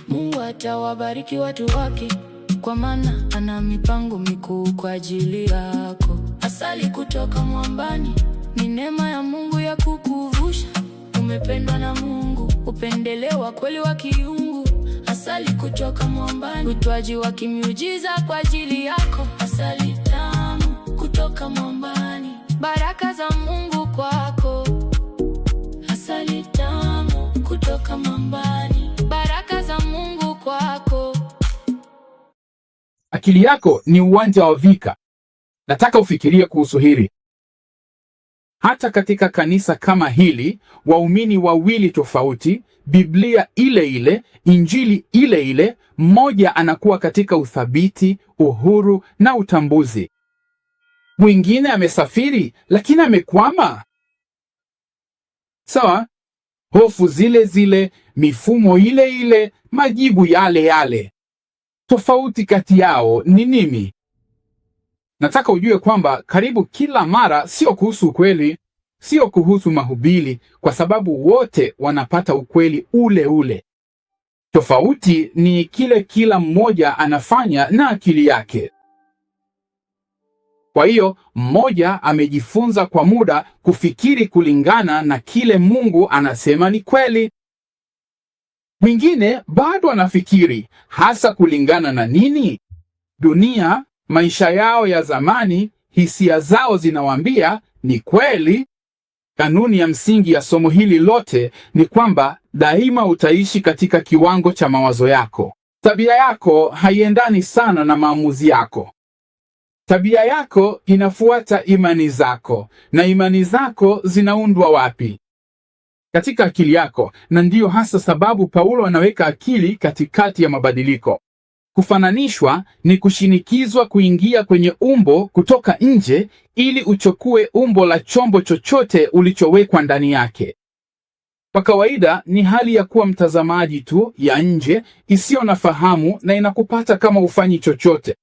Mungu atawabariki watu wake, kwa maana ana mipango mikuu kwa ajili yako. Asali kutoka mwambani ni neema ya Mungu ya kukuvusha. Umependwa na Mungu, upendeleo wa kweli wa kiungu. Asali kutoka mwambani, utwaji wa kimiujiza kwa ajili yako. Asali tamu kutoka mwambani, baraka za Mungu kwako. Asali tamu kutoka mwambani, baraka za Mungu kwako. Akili yako ni uwanja wa vika. Nataka ufikirie kuhusu hili. Hata katika kanisa kama hili, waumini wawili tofauti, Biblia ile ile, Injili ile ile, mmoja anakuwa katika uthabiti, uhuru na utambuzi. Mwingine amesafiri lakini amekwama. Sawa? Hofu zile zile, mifumo ile ile, majibu yale yale. Tofauti kati yao ni nini? Nataka ujue kwamba karibu kila mara sio kuhusu ukweli, sio kuhusu mahubiri, kwa sababu wote wanapata ukweli ule ule. Tofauti ni kile kila mmoja anafanya na akili yake. Kwa hiyo mmoja amejifunza kwa muda kufikiri kulingana na kile Mungu anasema ni kweli. Mwingine bado anafikiri hasa kulingana na nini? Dunia, maisha yao ya zamani, hisia zao zinawaambia ni kweli. Kanuni ya msingi ya somo hili lote ni kwamba daima utaishi katika kiwango cha mawazo yako. Tabia yako haiendani sana na maamuzi yako. Tabia yako inafuata imani zako, na imani zako zinaundwa wapi? Katika akili yako. Na ndiyo hasa sababu Paulo anaweka akili katikati ya mabadiliko. Kufananishwa ni kushinikizwa kuingia kwenye umbo kutoka nje ili uchukue umbo la chombo chochote ulichowekwa ndani yake. Kwa kawaida ni hali ya kuwa mtazamaji tu ya nje isiyo na fahamu na inakupata kama ufanyi chochote.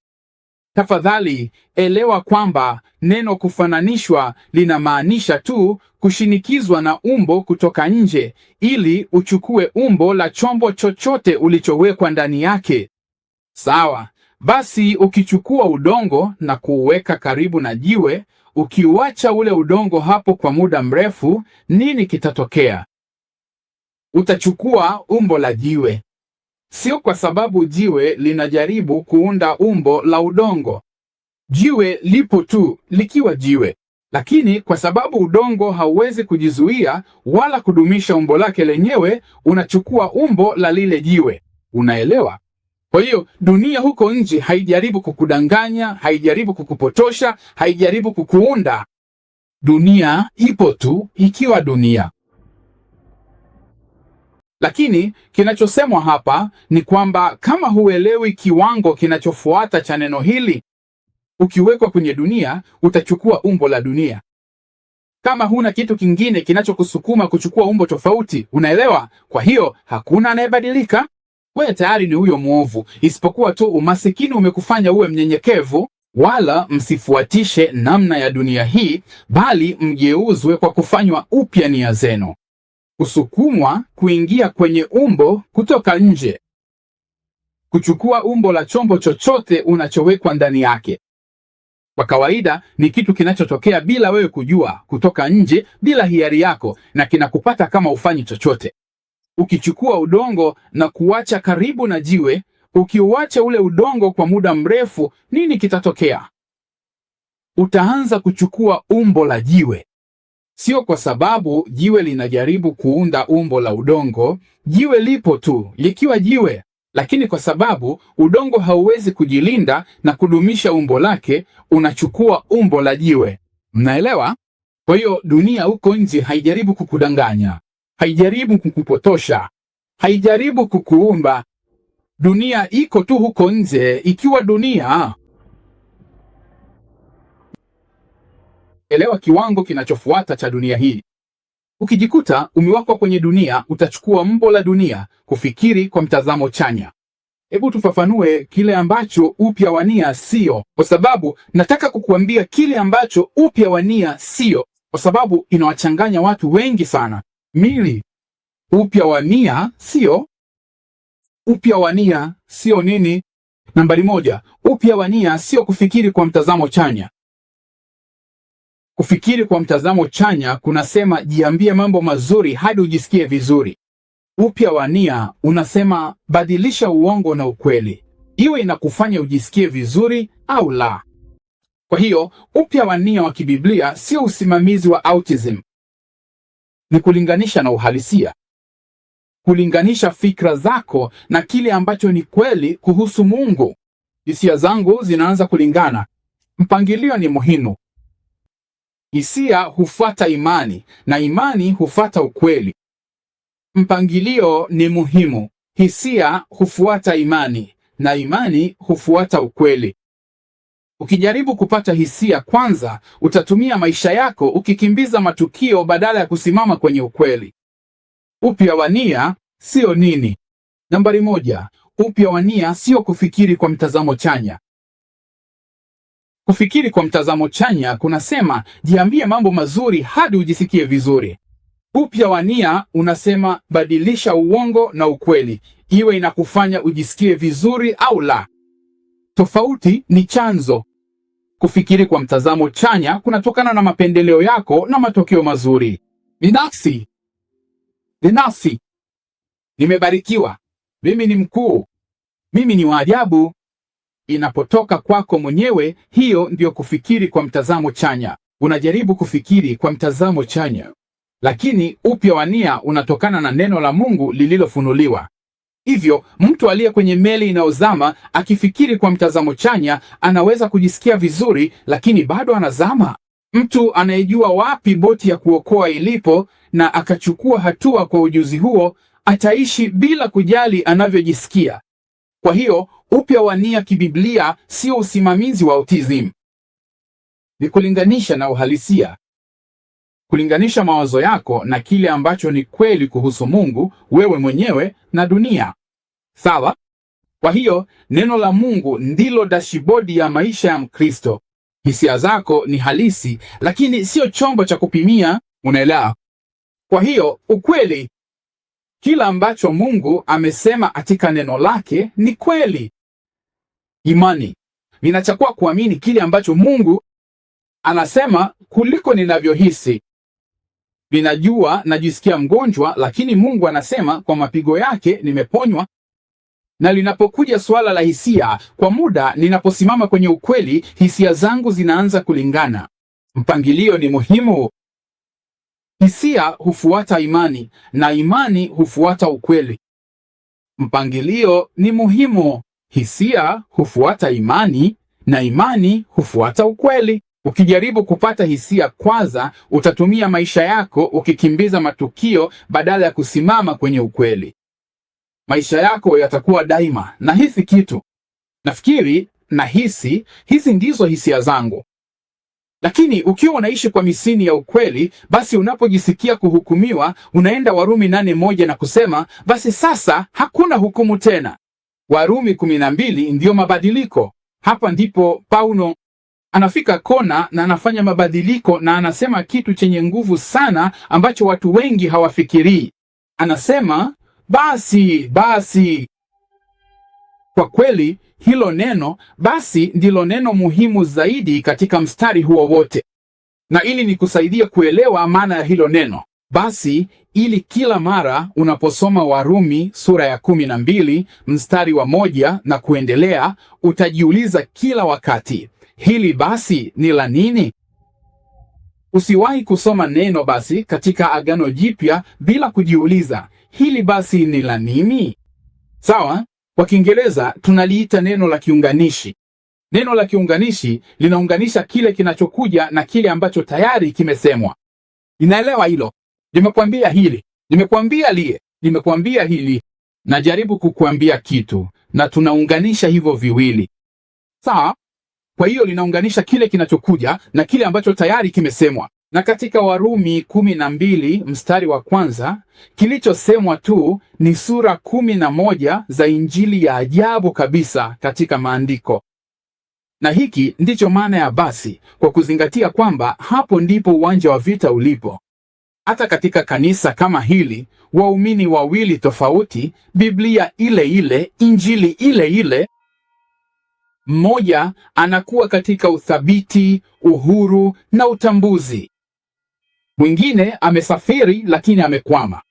Tafadhali elewa kwamba neno kufananishwa linamaanisha tu kushinikizwa na umbo kutoka nje ili uchukue umbo la chombo chochote ulichowekwa ndani yake. Sawa, basi ukichukua udongo na kuuweka karibu na jiwe, ukiuacha ule udongo hapo kwa muda mrefu, nini kitatokea? Utachukua umbo la jiwe. Sio kwa sababu jiwe linajaribu kuunda umbo la udongo. Jiwe lipo tu likiwa jiwe. Lakini kwa sababu udongo hauwezi kujizuia wala kudumisha umbo lake lenyewe, unachukua umbo la lile jiwe. Unaelewa? Kwa hiyo dunia huko nje haijaribu kukudanganya, haijaribu kukupotosha, haijaribu kukuunda. Dunia ipo tu ikiwa dunia. Lakini kinachosemwa hapa ni kwamba kama huelewi kiwango kinachofuata cha neno hili, ukiwekwa kwenye dunia utachukua umbo la dunia. Kama huna kitu kingine kinachokusukuma kuchukua umbo tofauti, unaelewa? Kwa hiyo hakuna anayebadilika. Wewe tayari ni huyo mwovu, isipokuwa tu umasikini umekufanya uwe mnyenyekevu. Wala msifuatishe namna ya dunia hii, bali mgeuzwe kwa kufanywa upya nia zenu. Kusukumwa kuingia kwenye umbo kutoka nje. Kuchukua umbo la chombo chochote unachowekwa ndani yake. Kwa kawaida ni kitu kinachotokea bila wewe kujua, kutoka nje bila hiari yako, na kinakupata kama ufanyi chochote. Ukichukua udongo na kuacha karibu na jiwe, ukiuacha ule udongo kwa muda mrefu, nini kitatokea? Utaanza kuchukua umbo la jiwe. Sio kwa sababu jiwe linajaribu kuunda umbo la udongo. Jiwe lipo tu likiwa jiwe, lakini kwa sababu udongo hauwezi kujilinda na kudumisha umbo lake, unachukua umbo la jiwe. Mnaelewa? Kwa hiyo dunia huko nje haijaribu kukudanganya, haijaribu kukupotosha, haijaribu kukuumba. Dunia iko tu huko nje ikiwa dunia. Elewa kiwango kinachofuata cha dunia hii. Ukijikuta umewekwa kwenye dunia, utachukua umbo la dunia, kufikiri kwa mtazamo chanya. Hebu tufafanue kile ambacho upya wa nia sio, kwa sababu nataka kukuambia kile ambacho upya wa nia sio, kwa sababu inawachanganya watu wengi sana. Mili, upya wa nia sio. Upya wa nia sio nini? Nambari moja, upya wa nia sio kufikiri kwa mtazamo chanya. Kufikiri kwa mtazamo chanya kunasema jiambie mambo mazuri hadi ujisikie vizuri. Upya wa nia unasema badilisha uongo na ukweli, iwe inakufanya ujisikie vizuri au la. Kwa hiyo upya wa nia wa kibiblia sio usimamizi wa autism. Ni kulinganisha na uhalisia, kulinganisha fikra zako na kile ambacho ni kweli kuhusu Mungu. Hisia zangu zinaanza kulingana. Mpangilio ni muhimu. Hisia hufuata imani na imani hufuata ukweli. Mpangilio ni muhimu. Hisia hufuata imani na imani hufuata ukweli. Ukijaribu kupata hisia kwanza, utatumia maisha yako ukikimbiza matukio badala ya kusimama kwenye ukweli. Upya wa nia sio nini? Nambari moja, upya wa nia sio kufikiri kwa mtazamo chanya. Kufikiri kwa mtazamo chanya kunasema jiambie mambo mazuri hadi ujisikie vizuri. Upya wa nia unasema badilisha uongo na ukweli, iwe inakufanya ujisikie vizuri au la. Tofauti ni chanzo. Kufikiri kwa mtazamo chanya kunatokana na mapendeleo yako na matokeo mazuri. Binafsi, nimebarikiwa, mimi ni mkuu, mimi ni wa ajabu. Inapotoka kwako mwenyewe, hiyo ndiyo kufikiri kwa mtazamo chanya. Unajaribu kufikiri kwa mtazamo chanya, lakini upya wa nia unatokana na neno la Mungu lililofunuliwa. Hivyo mtu aliye kwenye meli inayozama akifikiri kwa mtazamo chanya anaweza kujisikia vizuri, lakini bado anazama. Mtu anayejua wapi boti ya kuokoa ilipo na akachukua hatua kwa ujuzi huo ataishi bila kujali anavyojisikia. Kwa hiyo upya wa nia kibiblia sio usimamizi wa autism. Ni kulinganisha na uhalisia. Kulinganisha mawazo yako na kile ambacho ni kweli kuhusu Mungu, wewe mwenyewe na dunia. Sawa? Kwa hiyo neno la Mungu ndilo dashibodi ya maisha ya Mkristo. Hisia zako ni halisi, lakini sio chombo cha kupimia, unaelewa? Kwa hiyo ukweli, kila ambacho Mungu amesema katika neno lake ni kweli. Imani, ninachagua kuamini kile ambacho Mungu anasema kuliko ninavyohisi. Ninajua najisikia mgonjwa, lakini Mungu anasema kwa mapigo yake nimeponywa. Na linapokuja swala la hisia, kwa muda ninaposimama kwenye ukweli, hisia zangu zinaanza kulingana. Mpangilio ni muhimu. Hisia hufuata imani na imani hufuata ukweli. Mpangilio ni muhimu. Hisia hufuata imani na imani hufuata ukweli. Ukijaribu kupata hisia kwanza, utatumia maisha yako ukikimbiza matukio badala ya kusimama kwenye ukweli. Maisha yako yatakuwa daima na hisi kitu. Nafikiri na hisi, hizi ndizo hisia zangu. Lakini ukiwa unaishi kwa misingi ya ukweli, basi unapojisikia kuhukumiwa, unaenda Warumi 8:1 na kusema, basi sasa hakuna hukumu tena. Warumi 12 ndiyo mabadiliko. Hapa ndipo Paulo anafika kona na anafanya mabadiliko na anasema kitu chenye nguvu sana ambacho watu wengi hawafikirii. Anasema, basi. Kwa kweli, hilo neno basi ndilo neno muhimu zaidi katika mstari huo wote. Na ili nikusaidia kuelewa maana ya hilo neno basi, ili kila mara unaposoma Warumi sura ya 12 mstari wa 1 na kuendelea, utajiuliza kila wakati, hili basi ni la nini? Usiwahi kusoma neno basi katika Agano Jipya bila kujiuliza, hili basi ni la nini? Sawa? Kwa Kiingereza tunaliita neno la kiunganishi. Neno la kiunganishi linaunganisha kile kinachokuja na kile ambacho tayari kimesemwa. Inaelewa hilo? Nimekuambia hili, nimekuambia lile, nimekuambia hili, najaribu kukuambia kitu na tunaunganisha hivyo viwili. Sawa? Kwa hiyo linaunganisha kile kinachokuja na kile ambacho tayari kimesemwa. Na katika Warumi 12 mstari wa kwanza, kilichosemwa tu ni sura 11 za Injili ya ajabu kabisa katika maandiko. Na hiki ndicho maana ya basi, kwa kuzingatia kwamba hapo ndipo uwanja wa vita ulipo. Hata katika kanisa kama hili, waumini wawili tofauti, Biblia ile ile, Injili ile ile, mmoja anakuwa katika uthabiti, uhuru na utambuzi. Mwingine amesafiri lakini amekwama.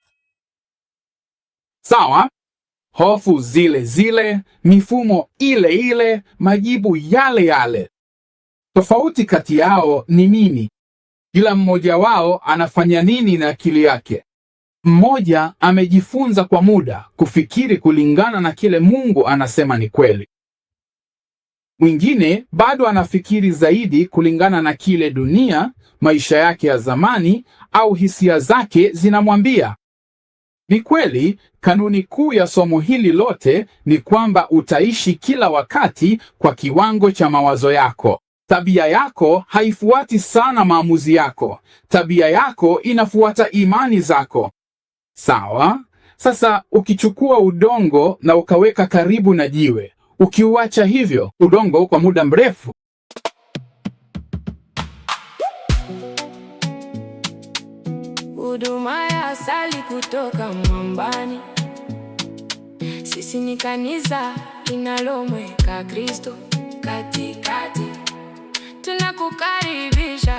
Sawa? Hofu zile zile, mifumo ile ile, majibu yale yale. Tofauti kati yao ni nini? Kila mmoja wao anafanya nini na akili yake? Mmoja amejifunza kwa muda kufikiri kulingana na kile Mungu anasema ni kweli. Mwingine bado anafikiri zaidi kulingana na kile dunia, maisha yake ya zamani au hisia zake zinamwambia. Ni kweli, kanuni kuu ya somo hili lote ni kwamba utaishi kila wakati kwa kiwango cha mawazo yako. Tabia yako haifuati sana maamuzi yako. Tabia yako inafuata imani zako. Sawa? Sasa ukichukua udongo na ukaweka karibu na jiwe, ukiuacha hivyo udongo kwa muda mrefu, huduma ya asali kutoka mwambani. Sisi ni kanisa linalomweka Kristo katikati. Tunakukaribisha